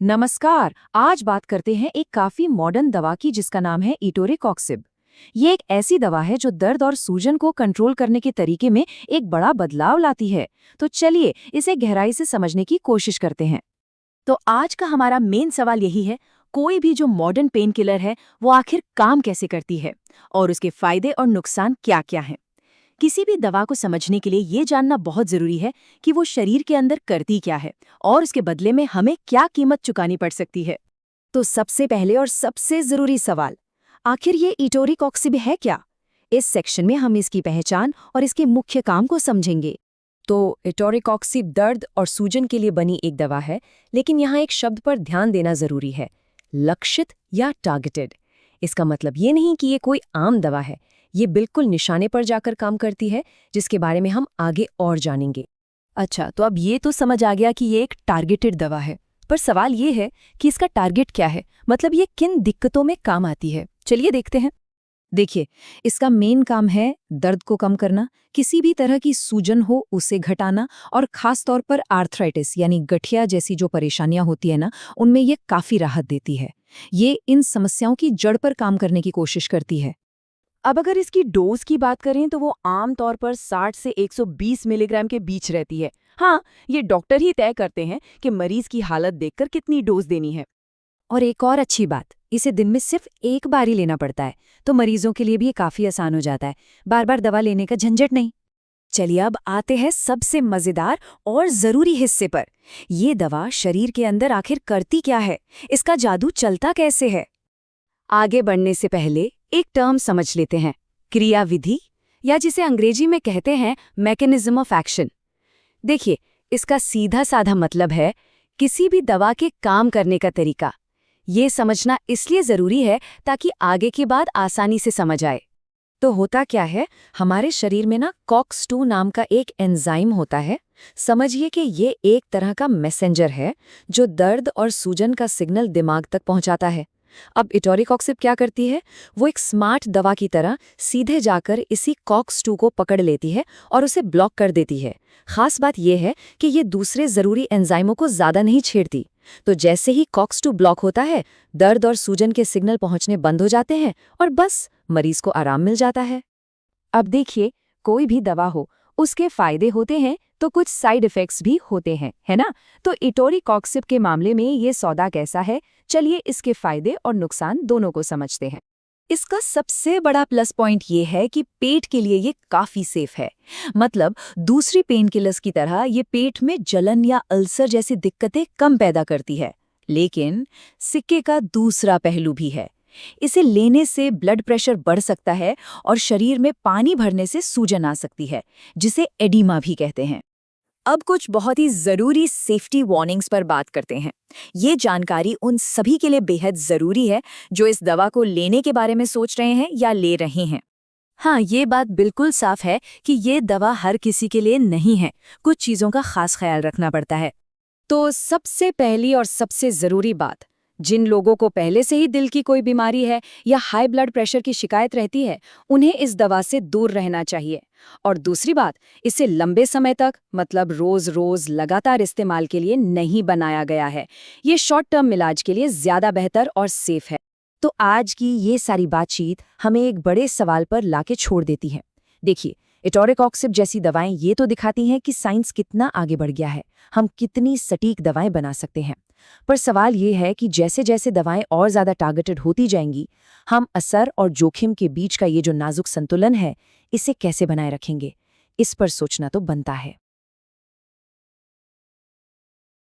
नमस्कार। आज बात करते हैं एक काफी मॉडर्न दवा की जिसका नाम है इटोरिकॉक्सिब। ये एक ऐसी दवा है जो दर्द और सूजन को कंट्रोल करने के तरीके में एक बड़ा बदलाव लाती है। तो चलिए इसे गहराई से समझने की कोशिश करते हैं। तो आज का हमारा मेन सवाल यही है, कोई भी जो मॉडर्न पेन किलर है वो आखिर काम कैसे करती है और उसके फायदे और नुकसान क्या-क्या हैं। किसी भी दवा को समझने के लिए ये जानना बहुत जरूरी है कि वो शरीर के अंदर करती क्या है और उसके बदले में हमें क्या कीमत चुकानी पड़ सकती है। तो सबसे पहले और सबसे जरूरी सवाल, आखिर ये इटोरिकॉक्सिब है क्या? इस सेक्शन में हम इसकी पहचान और इसके मुख्य काम को समझेंगे। तो इटोरिकॉक्सिब दर्द और सूजन के लिए बनी एक दवा है, लेकिन यहाँ एक शब्द पर ध्यान देना जरूरी है, लक्षित या टारगेटेड। इसका मतलब ये नहीं कि ये कोई आम दवा है, ये बिल्कुल निशाने पर जाकर काम करती है, जिसके बारे में हम आगे और जानेंगे। अच्छा, तो अब ये तो समझ आ गया कि ये एक टारगेटेड दवा है, पर सवाल ये है कि इसका टारगेट क्या है, मतलब ये किन दिक्कतों में काम आती है। चलिए देखते हैं। देखिए, इसका मेन काम है दर्द को कम करना, किसी भी तरह की सूजन हो उसे घटाना, और खास तौर पर आर्थराइटिस यानी गठिया जैसी जो परेशानियां होती है ना, उनमें ये काफी राहत देती है। ये इन समस्याओं की जड़ पर काम करने की कोशिश करती है। अब अगर इसकी डोज की बात करें तो वो आम तौर पर 60 से 120 मिलीग्राम के बीच रहती है। हाँ, ये डॉक्टर ही तय करते हैं कि मरीज की हालत देखकर कितनी डोज देनी है। और एक और अच्छी बात, इसे दिन में सिर्फ एक बार ही लेना पड़ता है, तो मरीजों के लिए भी ये काफी आसान हो जाता है, बार बार दवा लेने का झंझट नहीं। चलिए अब आते हैं सबसे मजेदार और जरूरी हिस्से पर। ये दवा शरीर के अंदर आखिर करती क्या है, इसका जादू चलता कैसे है। आगे बढ़ने से पहले एक टर्म समझ लेते हैं, क्रियाविधि, या जिसे अंग्रेजी में कहते हैं मैकेनिज्म ऑफ एक्शन। देखिए, इसका सीधा साधा मतलब है किसी भी दवा के काम करने का तरीका। ये समझना इसलिए जरूरी है ताकि आगे की बात आसानी से समझ आए। तो होता क्या है, हमारे शरीर में ना कॉक्स-2 नाम का एक एंजाइम होता है। समझिए कि ये एक तरह का मैसेंजर है जो दर्द और सूजन का सिग्नल दिमाग तक पहुंचाता है। अब इटोरिकॉक्सिब क्या करती है, वो एक स्मार्ट दवा की तरह सीधे जाकर इसी कॉक्स-2 को पकड़ लेती है और उसे ब्लॉक कर देती है। खास बात यह है कि ये दूसरे जरूरी एंजाइमों को ज्यादा नहीं छेड़ती। तो जैसे ही कॉक्स-2 ब्लॉक होता है, दर्द और सूजन के सिग्नल पहुंचने बंद हो जाते हैं और बस मरीज को आराम मिल जाता है। अब देखिए, कोई भी दवा हो, उसके फायदे होते हैं तो कुछ साइड इफेक्ट्स भी होते हैं, है ना। तो इटोरिकॉक्सिब के मामले में ये सौदा कैसा है, चलिए इसके फायदे और नुकसान दोनों को समझते हैं। इसका सबसे बड़ा प्लस पॉइंट ये है कि पेट के लिए ये काफी सेफ है। मतलब दूसरी पेन किलर्स की तरह ये पेट में जलन या अल्सर जैसी दिक्कतें कम पैदा करती है। लेकिन सिक्के का दूसरा पहलू भी है। इसे लेने से ब्लड प्रेशर बढ़ सकता है और शरीर में पानी भरने से सूजन आ सकती है, जिसे एडिमा भी कहते हैं। अब कुछ बहुत ही जरूरी सेफ्टी वार्निंग्स पर बात करते हैं। ये जानकारी उन सभी के लिए बेहद जरूरी है जो इस दवा को लेने के बारे में सोच रहे हैं या ले रहे हैं। हाँ, ये बात बिल्कुल साफ है कि ये दवा हर किसी के लिए नहीं है, कुछ चीजों का खास ख्याल रखना पड़ता है। तो सबसे पहली और सबसे जरूरी बात, जिन लोगों को पहले से ही दिल की कोई बीमारी है या हाई ब्लड प्रेशर की शिकायत रहती है, उन्हें इस दवा से दूर रहना चाहिए। और दूसरी बात, इसे लंबे समय तक, मतलब रोज रोज लगातार इस्तेमाल के लिए नहीं बनाया गया है। ये शॉर्ट टर्म इलाज के लिए ज्यादा बेहतर और सेफ है। तो आज की ये सारी बातचीत हमें एक बड़े सवाल पर लाके छोड़ देती है। देखिए, इटोरिकॉक्सिब जैसी दवाएं ये तो दिखाती हैं कि साइंस कितना आगे बढ़ गया है, हम कितनी सटीक दवाएं बना सकते हैं। पर सवाल ये है कि जैसे जैसे दवाएं और ज़्यादा टारगेटेड होती जाएंगी, हम असर और जोखिम के बीच का ये जो नाजुक संतुलन है, इसे कैसे बनाए रखेंगे, इस पर सोचना तो बनता है।